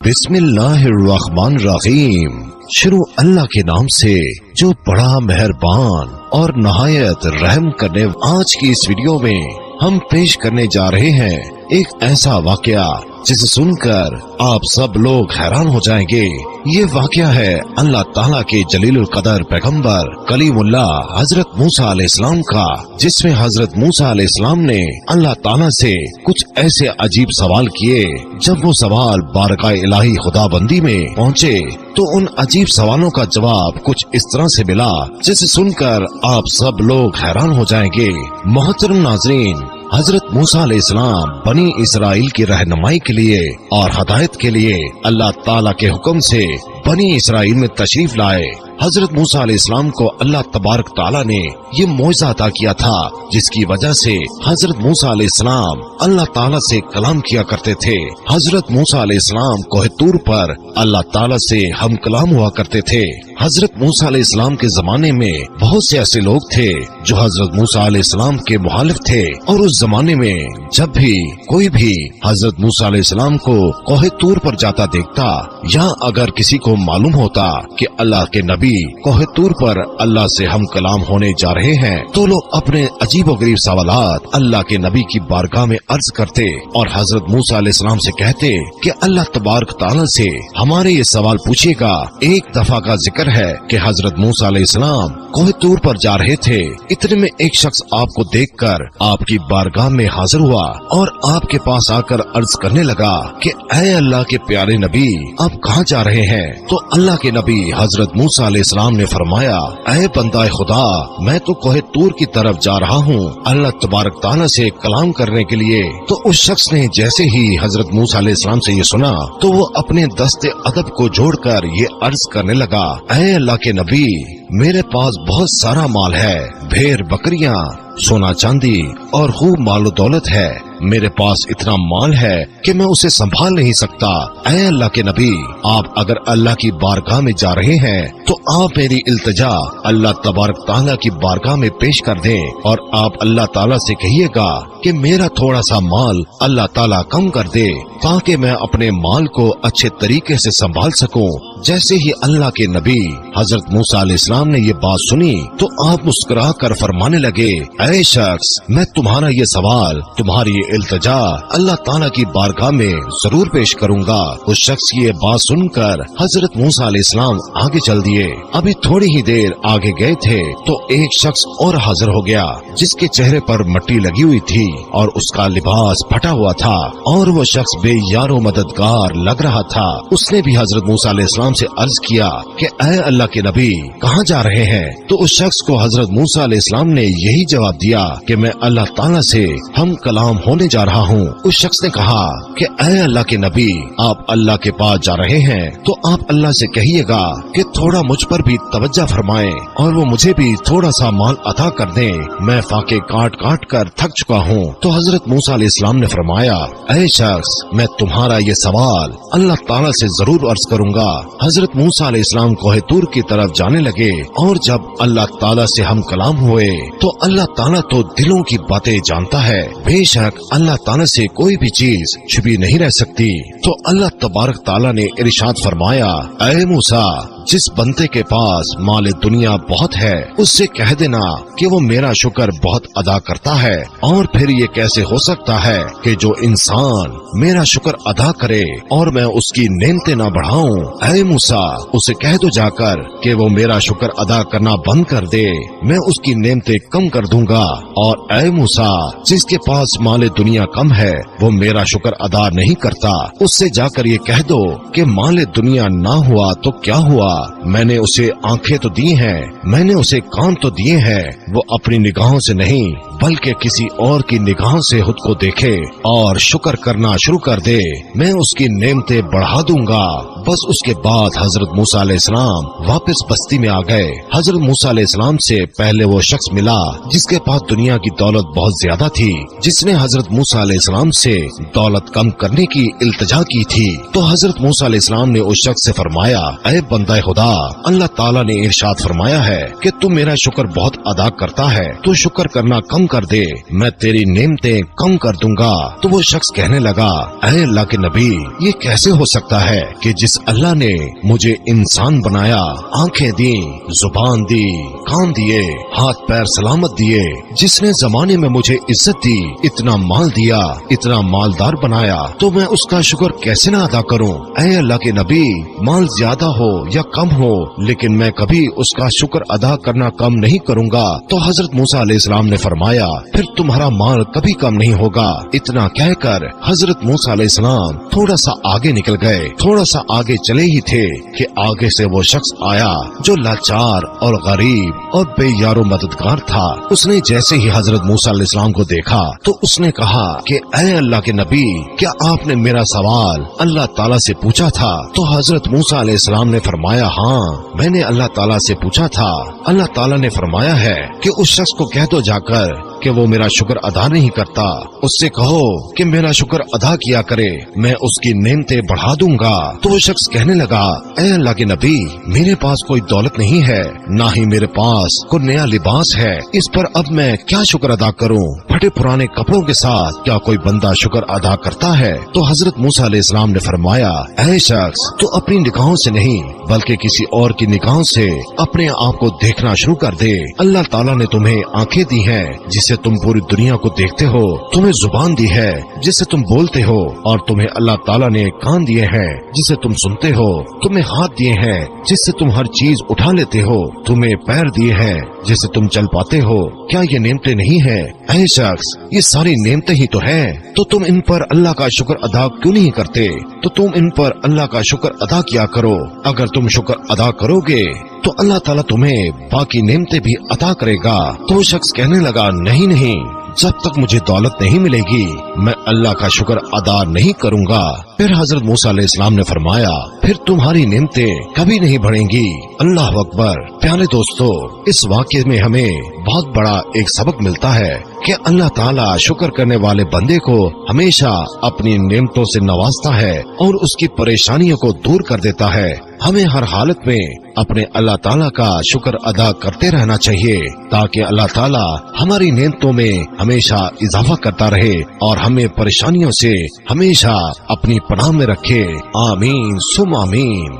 बिस्मिल्लाहिर्रहमानिर्रहीम। शुरू अल्लाह के नाम से जो बड़ा मेहरबान और नहायत रहम करने। आज की इस वीडियो में हम पेश करने जा रहे हैं एक ऐसा वाकया जिसे सुनकर आप सब लोग हैरान हो जाएंगे। ये वाकया है अल्लाह ताला के जलीलुल कदर पैगंबर कलीमुल्लाह हजरत मूसा अलैहिस्सलाम का, जिसमें हजरत मूसा अलैहिस्सलाम ने अल्लाह ताला से कुछ ऐसे अजीब सवाल किए। जब वो सवाल बारगाह इलाही खुदाबंदी में पहुँचे तो उन अजीब सवालों का जवाब कुछ इस तरह से मिला जिसे सुनकर आप सब लोग हैरान हो जाएंगे। मोहतरम नाज़रीन, हजरत मूसा अलैहिस्सलाम बनी इसराइल की रहनुमाई के लिए और हदायत के लिए अल्लाह ताला के हुक्म से बनी इसराइल में तशरीफ लाए। हजरत मूसा अलैहिस्सलाम को अल्लाह तबारक ताला ने ये मौजज़ा अता किया था, जिसकी वजह से हजरत मूसा अलैहिस्सलाम अल्लाह ताला से कलाम किया करते थे। हजरत मूसा अलैहिस्सलाम कोहे तूर पर अल्लाह ताला से हम कलाम हुआ करते थे। हजरत मूसा अलैहिस्सलाम के जमाने में बहुत से ऐसे लोग थे जो हजरत मूसा अलैहिस्सलाम के मुखालिफ थे, और उस जमाने में जब भी कोई भी हजरत मूसा अलैहिस्सलाम को कोहे तूर पर जाता देखता, या अगर किसी को मालूम होता कि अल्लाह के नबी कोहे तूर पर अल्लाह से हम कलाम होने जा रहे हैं, तो लोग अपने अजीबोगरीब सवालात अल्लाह के नबी की बारगाह में अर्ज करते और हजरत मूसा अलैहिस्सलाम से कहते कि अल्लाह तबारक ताला से हमारे ये सवाल पूछिएगा। एक दफा का जिक्र है कि हजरत मूसा अलैहिस्सलाम कोहे तूर पर जा रहे थे। इतने में एक शख्स आपको देखकर आपकी बारगाह में हाजिर हुआ और आपके पास आकर अर्ज करने लगा कि ऐ अल्लाह के प्यारे नबी, आप कहाँ जा रहे हैं? तो अल्लाह के नबी हजरत मूसा अलैहिस्सलाम ने फरमाया, ऐ बंदा खुदा, मैं तो कोहे तूर की तरफ जा रहा हूँ अल्लाह तबारक ताला से कलाम करने के लिए। तो उस शख्स ने जैसे ही हजरत मूसा अलैहिस्सलाम से ये सुना तो वो अपने दस्ते अदब को जोड़कर ये अर्ज करने लगा, ऐ अल्लाह के नबी, मेरे पास बहुत सारा माल है, भेड़ बकरियां, सोना चांदी और खूब मालो दौलत है। मेरे पास इतना माल है कि मैं उसे संभाल नहीं सकता। ऐ अल्लाह के नबी, आप अगर अल्लाह की बारगाह में जा रहे हैं तो आप मेरी इल्तिजा अल्लाह तबारक ताला की बारगाह में पेश कर दें और आप अल्लाह ताला से कहिएगा कि मेरा थोड़ा सा माल अल्लाह ताला कम कर दे, ताकि मैं अपने माल को अच्छे तरीके से संभाल सकूं। जैसे ही अल्लाह के नबी हजरत मूसा अलैहिस्सलाम ने ये बात सुनी तो आप मुस्कुरा कर फरमाने लगे, ऐ शख्स, मैं तुम्हारा ये सवाल, तुम्हारी ये इल्तिजा अल्लाह ताला की बारगाह में जरूर पेश करूंगा। उस शख्स की ये बात सुनकर हजरत मूसा अलैहिस्सलाम आगे चल दिए। अभी थोड़ी ही देर आगे गए थे तो एक शख्स और हाजिर हो गया, जिसके चेहरे पर मट्टी लगी हुई थी और उसका लिबास फटा हुआ था और वो शख्स बेयारो मददगार लग रहा था। उसने भी हजरत मूसा अलैहिस्सलाम से अर्ज किया कि ऐ अल्लाह के नबी, कहाँ जा रहे हैं? तो उस शख्स को हजरत मूसा अलैहिस्सलाम ने यही जवाब दिया कि मैं अल्लाह ताला से हम कलाम होने जा रहा हूँ। उस शख्स ने कहा कि ऐ अल्लाह के नबी, आप अल्लाह के पास जा रहे हैं तो आप अल्लाह से कहिएगा कि थोड़ा मुझ पर भी तवज्जो फरमाएं और वो मुझे भी थोड़ा सा माल अता कर दें, मैं फाके काट काट कर थक चुका हूँ। तो हजरत मूसा अलैहिस्सलाम ने फरमाया, ऐ शख्स, मैं तुम्हारा ये सवाल अल्लाह ताला से जरूर अर्ज करूंगा। हजरत मूसा अलैहिस्सलाम कोहे तूर की तरफ जाने लगे और जब अल्लाह ताला से हम कलाम हुए तो अल्लाह ताला तो दिलों की बातें जानता है, बेशक अल्लाह ताला से कोई भी चीज छुपी नहीं रह सकती। तो अल्लाह तबारक ताला ने इरशाद फरमाया, ऐ मूसा, जिस बंदे के पास माल दुनिया बहुत है उससे कह देना कि वो मेरा शुक्र बहुत अदा करता है। और फिर ये कैसे हो सकता है कि जो इंसान मेरा शुक्र अदा करे और मैं उसकी नेमतें ना बढ़ाऊं? ऐ मूसा, उसे कह दो जाकर कि वो मेरा शुक्र अदा करना बंद कर दे, मैं उसकी नेमतें कम कर दूंगा। और ऐ मूसा, जिसके पास माल दुनिया कम है वो मेरा शुक्र अदा नहीं करता, उससे जाकर ये कह दो कि माल दुनिया ना हुआ तो क्या हुआ, मैंने उसे आंखें तो दी हैं, मैंने उसे कान तो दिए हैं, वो अपनी निगाहों से नहीं बल्कि किसी और की निगाहों से खुद को देखे और शुक्र करना शुरू कर दे, मैं उसकी नेमतें बढ़ा दूंगा। बस उसके बाद हजरत मूसा अलैहिस्सलाम वापस बस्ती में आ गए। हजरत मूसा अलैहिस्सलाम से पहले वो शख्स मिला जिसके पास दुनिया की दौलत बहुत ज्यादा थी, जिसने हजरत मूसा अलैहिस्सलाम से दौलत कम करने की इल्तिजा की थी। तो हजरत मूसा अलैहिस्सलाम ने उस शख्स से फरमाया, ऐ बंदा खुदा, अल्लाह ताला ने इरशाद फरमाया है कि तू मेरा शुक्र बहुत अदा करता है, तू शुक्र करना कम कर दे, मैं तेरी नेमतें कम कर दूंगा। तो वो शख्स कहने लगा, ऐ अल्लाह के नबी, ये कैसे हो सकता है कि जिस अल्लाह ने मुझे इंसान बनाया, आंखें दी, जुबान दी, कान दिए, हाथ पैर सलामत दिए, जिसने जमाने में मुझे इज्जत दी, इतना माल दिया, इतना मालदार बनाया, तो मैं उसका शुक्र कैसे ना अदा करूं? ऐ अल्लाह के नबी, माल ज्यादा हो या कम हो, लेकिन मैं कभी उसका शुक्र अदा करना कम नहीं करूंगा। तो हजरत मूसा अलैहिस्सलाम ने फरमाया, फिर तुम्हारा माल कभी कम नहीं होगा। इतना कहकर हजरत मूसा अलैहिस्सलाम थोड़ा सा आगे निकल गए। थोड़ा सा आगे चले ही थे कि आगे से वो शख्स आया जो लाचार और गरीब और बेयारो मददगार था। उसने जैसे ही हजरत मूसा अलैहिस्सलाम को देखा तो उसने कहा कि ऐ अल्लाह के नबी, क्या आपने मेरा सवाल अल्लाह ताला से पूछा था? तो हजरत मूसा अलैहिस्सलाम ने फरमाया, हाँ, मैंने अल्लाह ताला से पूछा था। अल्लाह ताला ने फरमाया है कि उस शख्स को कह दो जाकर कि वो मेरा शुक्र अदा नहीं करता, उससे कहो कि मेरा शुक्र अदा किया करे, मैं उसकी नेमतें बढ़ा दूंगा। तो वो शख्स कहने लगा, ऐ अल्लाह के नबी, मेरे पास कोई दौलत नहीं है, ना ही मेरे पास कोई नया लिबास है, इस पर अब मैं क्या शुक्र अदा करूं? फटे पुराने कपड़ों के साथ क्या कोई बंदा शुक्र अदा करता है? तो हजरत मूसा अलैहिस्सलाम ने फरमाया, ऐ शख्स, तो अपनी निगाहों से नहीं बल्कि किसी और की निगाहों से अपने आप को देखना शुरू कर दे। अल्लाह ताला ने तुम्हें आंखें दी हैं जिससे तुम पूरी दुनिया को देखते हो, तुम्हें जुबान दी है जिससे तुम बोलते हो, और तुम्हें अल्लाह ताला ने कान दिए हैं जिससे तुम सुनते हो, तुम्हें हाथ दिए हैं जिससे तुम हर चीज उठा लेते हो, तुम्हें पैर दिए हैं जिससे तुम चल पाते हो। क्या ये नेमतें नहीं है? ऐ शख्स, ये सारी नेमतें ही तो हैं, तो तुम इन पर अल्लाह का शुक्र अदा क्यों नहीं करते? तो तुम इन पर अल्लाह का शुक्र अदा किया करो। अगर तुम शुक्र अदा करोगे तो अल्लाह ताला तुम्हें बाकी नेमतें भी अता करेगा। तो वो शख्स कहने लगा, नहीं नहीं, जब तक मुझे दौलत नहीं मिलेगी मैं अल्लाह का शुक्र अदा नहीं करूंगा। फिर हजरत मूसा अलैहिस्सलाम ने फरमाया, फिर तुम्हारी नेमतें कभी नहीं बढ़ेंगी। अल्लाह अकबर। प्यारे दोस्तों, इस वाक़ये में हमें बहुत बड़ा एक सबक मिलता है कि अल्लाह ताला शुक्र करने वाले बंदे को हमेशा अपनी नेमतों से नवाजता है और उसकी परेशानियों को दूर कर देता है। हमें हर हालत में अपने अल्लाह ताला का शुक्र अदा करते रहना चाहिए ताकि अल्लाह ताला हमारी नेमतों में हमेशा इजाफा करता रहे और हमें परेशानियों से हमेशा अपनी पनाह में रखे। आमीन सुम आमीन।